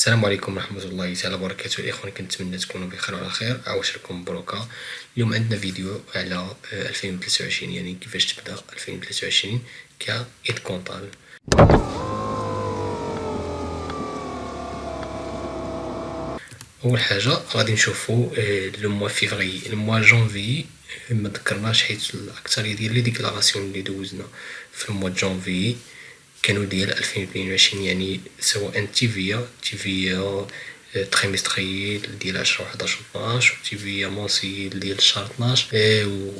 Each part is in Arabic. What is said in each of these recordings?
السلام عليكم ورحمة الله تعالى وبركاته. الإخوان كنتمنى تكونوا بخير وعلى خير. عاوش لكم مبروكة. اليوم عندنا فيديو على 2023، يعني كيفاش تبدا 2023 كإيد كونطابل. أول حاجة غادي نشوفو لو موا فيفري، الموا جونفي ما ذكرناش حيت الأكثرية ديال لي ديكلاراسيون اللي دوزنا في الموا جونفي كانوا ديال 2022، يعني سواء تيفيا تريمستريال ديال 10 و11 و 12 وتيفيا مونسيل ديال شهر 12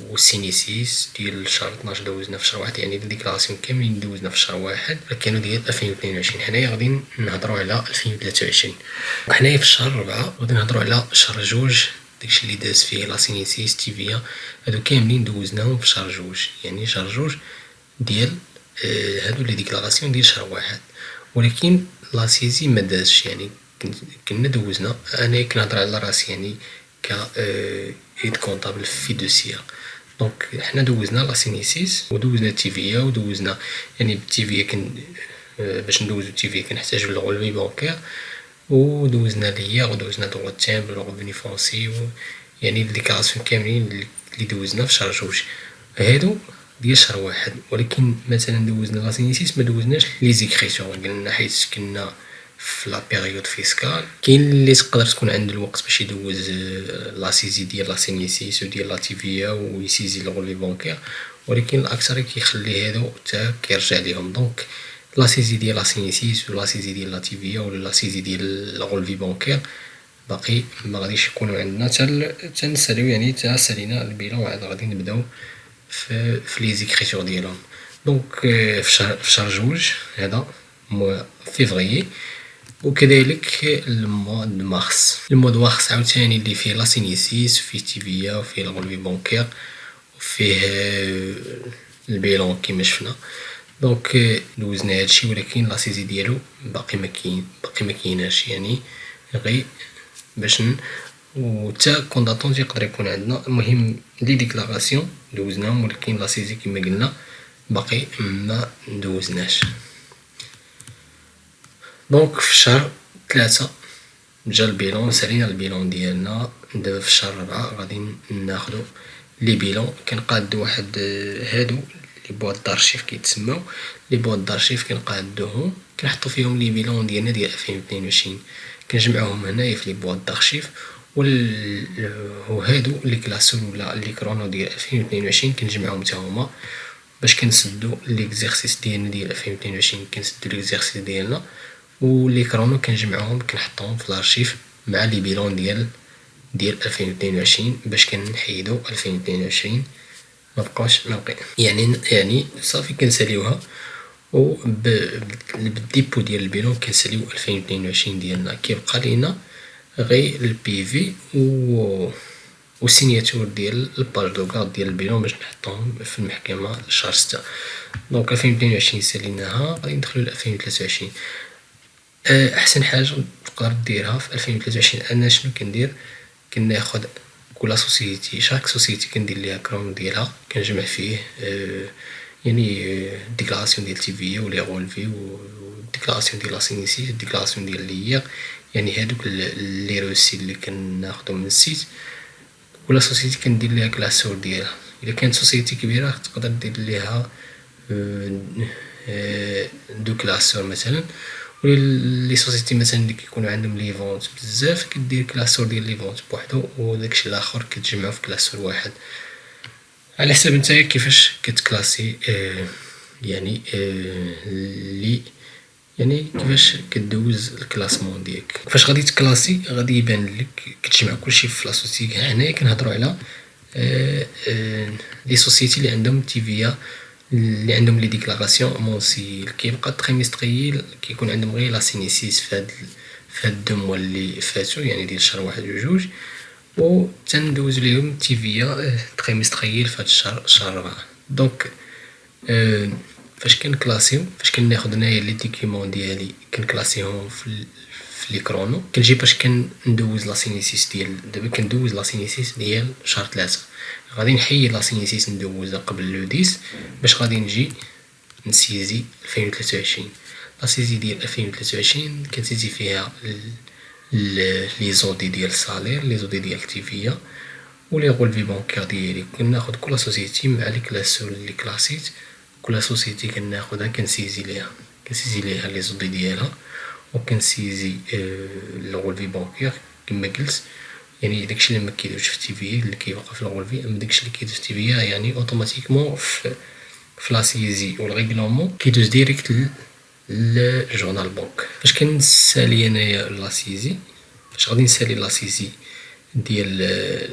والسينيسيس ديال شهر 12 دوزنا في شهر واحد، يعني الديكلاراسيون كاملين دوزنا في شهر واحد كانوا ديال 2022. حنايا غادي نهضروا على 2023. وحنايا في شهر 4 غادي نهضروا على شهر جوج، داكشي اللي داز فيه لا سينيسيس تيفيا هادو كاملين دوزناهم في شهر جوج، يعني شهر جوج ديال هادو لي ديكلاراسيون ديال شهر واحد. ولكن لا سيزي ما دازش، يعني كنا دوزنا، انا كنهضر على راسي يعني ك ايد كونطابل في دوسيير. دونك حنا دوزنا لا سينيسيس ودوزنا تيفيا ودوزنا، يعني بالتيفيا باش ندوزو تيفيا كنحتاجو لغولفي بونكير، ودوزنا ليا ودوزنا دو تيمبر وغوفوني فونسي يعني الديكلاراسيون كاملين اللي دوزنا في شهر جوج هادو ديال شهر واحد. ولكن مثلا دوزنا لا سينيسيس ما دوزناش لي زيكريسيون، قلنا حيت كنا في لا بيريود فيسكال. كاين اللي تقدر تكون عنده الوقت باش يدوز لا سيزي ديال لا سينيسيس وديال لا تيفيا ويسيزي الغولفي بونكير، ولكن الاكثر كيخلي هادو حتى كيرجع ليهم. دونك لا سيزي ديال لا سينيسيس ولا سيزي ديال لا تيفيا ولا لا سيزي ديال الغولفي بونكير باقي ما غاديش يكونوا عندنا حتى نساليو، يعني حتى سالينا البيلون وعاد غادي نبداو في لي زيكريتور ديالهم. دونك في شهر جوج هذا موا فيفري، وكذلك الموا دو مارس. الموا دو مارس عاوتاني اللي فيه لا سينيسيس وفيه تيفيا وفيه الغولفي بونكير وفيه البيلون كيما شفنا. دونك دوزنا هادشي، ولكن لا سيزي ديالو باقي ما كايناش، يعني غير باش وتا كونداتون يقدر يكون عندنا. المهم لي ديكلاراسيون دوزناهم، ولكن لا سيزي كما قلنا باقي ما دوزناش. دونك في شهر 3 جا البيلون، سالينا البيلون ديالنا. دابا في شهر 4 غادي ناخدو لي بيلون. كنقادو واحد هادو لي بواط دارشيف كيتسماو لي بواط دارشيف، كنقادوهم كنحطو فيهم لي بيلون ديالنا ديال 2022، كنجمعوهم هنايا في لي بواط دارشيف. وهادو لي كلاسور ولا لي كرونو ديال 2022 كنجمعوهم حتى هما باش كنسدو ليكزارسيس ديالنا ديال 2022، كنسدو ليكزارسيس ديالنا ولي كرونو كنجمعوهم كنحطوهم في الارشيف مع لي بيلون ديال 2022 باش كنحيدو 2022 ما بقاوش يعني صافي كنساليوها. و بالديبو ديال البيلون كنساليو 2022 ديالنا. كيبقى لينا غير البي في والسينياتور ديال الباج دوغارد ديال البيلون باش نحطوهم في المحكمة شهر 6. دونك 2022 ساليناها، غادي ندخلو ل 2023. احسن حاجة تقدر ديرها في 2023 انا شنو كندير؟ كناخد كل سوسيتي، شاك سوسيتي كندير ليها كرونو ديالها، كنجمع فيه يعني ديكلاراسيون ديال تيفيا ولي غولفي وديكلاراسيون ديال لا سينيسيس ديكلاراسيون ديال ليا، يعني هادوك لي روسي اللي كناخدو من السيت. ولا سوسيتي كندير ليها كلاسور ديالها. الا كانت سوسيتي كبيره تقدر دير ليها دو كلاسور مثلا. ولي سوسيتي مثلا اللي كيكونوا عندهم لي فونت بزاف كدير كلاسور ديال لي فونت بوحدو، وداكشي الاخر كتجمعو في كلاسور واحد على حسب نتايا كيفاش كتكلاسي يعني لي يعني كيفاش كدوز الكلاسمون ديالك. فاش غادي تكلاسي غادي يبان لك كتجمع كلشي في لاسوسيتي. هنايا كنهضروا على لي سوسيتي اللي عندهم تيفيا اللي عندهم لي ديكلاراسيون مونسيل. كيبقى تريمستريال كيكون عندهم غير لا سينيسيس في هاد دو موا اللي فاتو، يعني ديال شهر واحد وجوج، و تندوز ليهم تيفيا تريمستريال في هاد شهر 4. دونك فاش كناخد هنايا لي ديكيمون ديالي كنكلاسيهم في لي كرونو. كنجي باش كندوز لا سينيسيس ديال دابا كندوز لا سينيسيس ديال شهر 3. غادي نحيد لا سينيسيس ندوزها قبل لو 10 باش غادي نجي نسيزي 2023. لاسيزي ديال 2023 كنزيدي فيها لي زودي ديال الصالير، لي زودي ديال التيفيا ولي غولفي بونكير ديالي. كناخد كل سوسيتي مع لي كلاسول لي كلاسيت، كل سوسيتي كناخدها كنسيزي ليها لي زودي ديالها وكنسيزي الغولفي بونكير كما قلت. يعني داكشي اللي مكيدوش في التيفيا اللي كيوقع في الغولفي، اما داكشي اللي كيدوز في التيفيا يعني اوتوماتيكمون في لاسيزي والريغلومون كيدوز ديريكت للجورنال بونك. فاش كنسالي انايا لاسيزي، فاش غادي نسالي لاسيزي ديال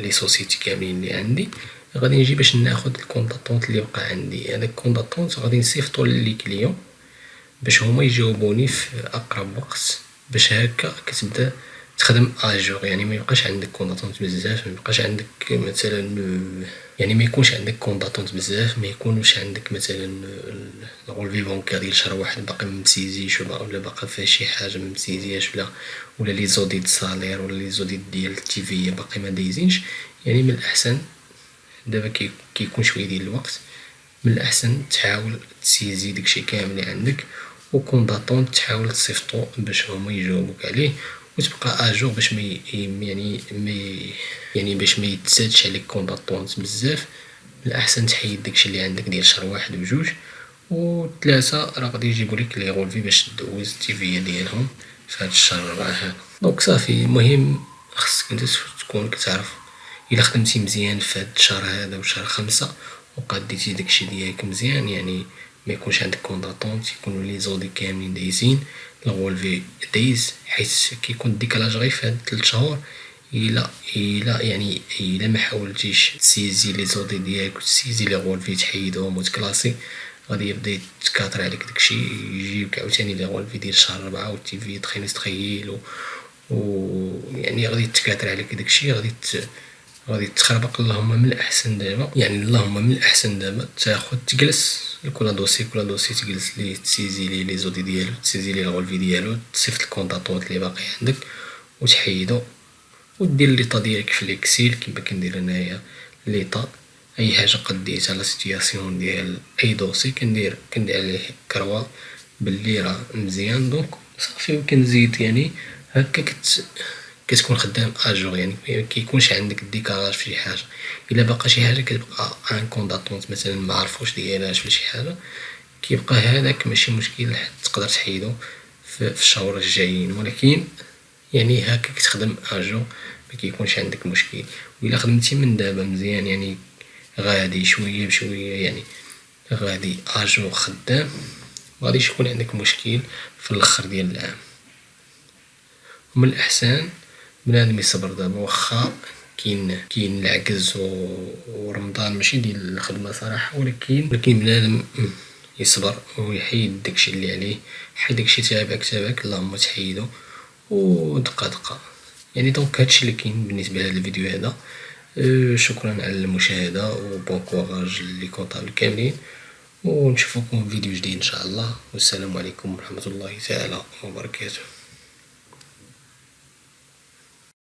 لي سوسيتي كاملين اللي عندي، غادي نجي باش ناخد الكونطونط اللي بقى عندي. هذاك الكونطونط غادي نصيفطو للي كليون باش هما يجاوبوني في اقرب وقت، باش هكا كتبدا تخدم اجور. يعني ما يبقاش عندك كونطونط بزاف، ما يبقاش عندك مثلا يعني ما يكونش عندك كونطونط بزاف، ما يكونش عندك مثلا الغولفي بونكير ديال شهر واحد باقي ممسيزيش ولا باقي فيه شي حاجه ممسيزياش ولا لي زودي د الصالير ولا لي زودي ديال التيفيا باقي ما دايزينش. يعني من الاحسن دابا كيكون شويه ديال الوقت، من الاحسن تحاول تسيزي داكشي كامل اللي عندك وكونطونط تحاول تصيفطو باش هما يجاوبوك عليه وتبقى اجور باش باش ما يتزادش عليك كونطونط بزاف. من الاحسن تحيد داكشي اللي عندك ديال شهر واحد وجوج وثلاثة، راه غادي يجيبوا لك لي غولفي باش دوز التيفيا ديالهم في هاد الشهر هذا. دونك صافي، المهم خصك انت تكون كتعرف الا خدمتي مزيان في هاد الشهر هذا وشهر 5 وقاديتي داكشي ديالك مزيان، يعني ما يكونش عندك كونطونط، يكونوا لي زودي كاملين دايزين، الغولفي دايز، حيت كيكون الديكالاج غير في هاد 3 شهور. الا ما حاولتيش تسيزي لي زودي ديالك وتسيزي لي غولفي تحيدهم وتكلاسي، غادي يبدا يتكاثر عليك داكشي، يجيوك عاوتاني لي غولفي ديال شهر 4 والتيفي تخيل يعني غادي يتكاثر عليك داكشي، غادي تخربق. اللهم من الاحسن دابا تاخد تجلس كل دوسي تجلس ليه تسيزي لي زودي ديالو، تسيزي لي الغولفي ديالو، تصيفط الكونطونط اللي باقي عندك وتحيدو ودير ليطا ديالك في الاكسيل كما كندير انايا. ليطا اي حاجه قديتها لا سيتوياسيون ديال اي دوسي كندير عليه كروا باللي راه مزيان. دونك صافي وكنزيد يعني هكا كتكون خدام اجور، يعني ما كيكونش عندك الديكالاج في شي حاجه. الا باقا شي حاجه كتبقى ان كونطونط مثلا ما عرفوش ديالاش في شي حاجه، كيبقى هذاك ماشي مشكل، تقدر تحيدو في الشهور الجايين. ولكن يعني هكا كتخدم اجور ما كيكونش عندك مشكل. وإلا خدمتي من دابا مزيان يعني غادي شويه بشويه يعني غادي اجور خدام، مغاديش يكون عندك مشكل في الاخر ديال العام. ومن الاحسن بنادم يصبر دابا، واخا كاين العجز ورمضان ماشي ديال الخدمه صراحه، ولكن بنادم يصبر ويحيد داكشي اللي عليه، حيد داكشي تابعك اللهم تحيدو ودقه. يعني دونك هادشي اللي كاين بالنسبه لهذا الفيديو هذا. شكرا على المشاهده وبون كوراج لي كونطابل كاملين، ونشوفكم في فيديو جديد ان شاء الله. والسلام عليكم ورحمه الله تعالى وبركاته.